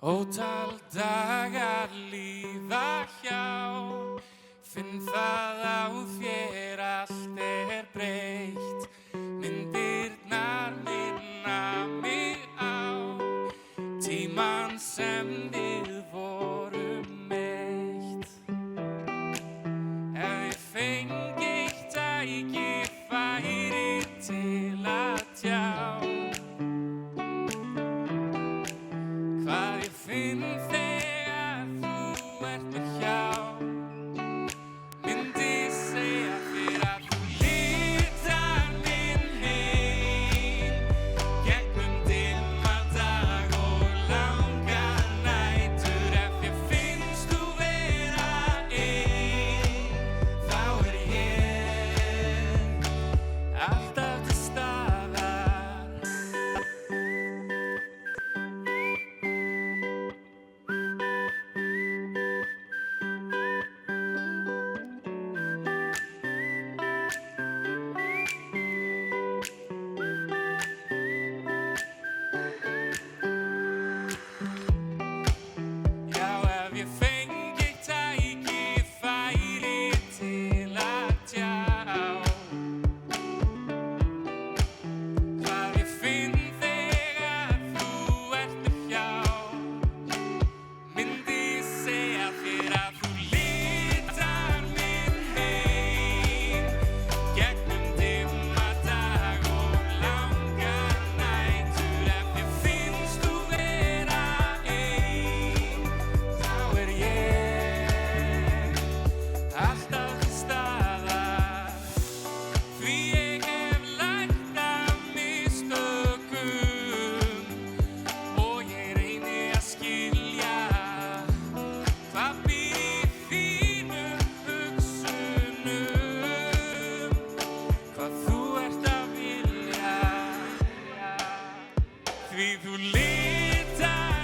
Ótal dagar líða hjá, finn það á þér allt breytt. Myndirnar minna mig á tímann sem við vorum eitt. Ef ég fengi eitt tækifæri til að tjá hvað ég finn þegar þú ert mér hjá, myndi segja þér að þú litar minn heim gegnum dimma dag og langa nætur. Ef ég finnst þú vera ein, þá ég alltaf til staðar. Já, ef ég fengi eitt tækifæri til að tjá hvað ég finn þegar þú ert mér hjá, myndi segja þér að þú litar minn heim gegnum dimma dag og langa nætur. Ef ég finnst þú vera ein, þá ég alltaf til staðar. Því ég hef lært af mistökum og ég reyni að skilja hvað býr í þínum hugsunum, hvað þú ert að vilja. Því þú litar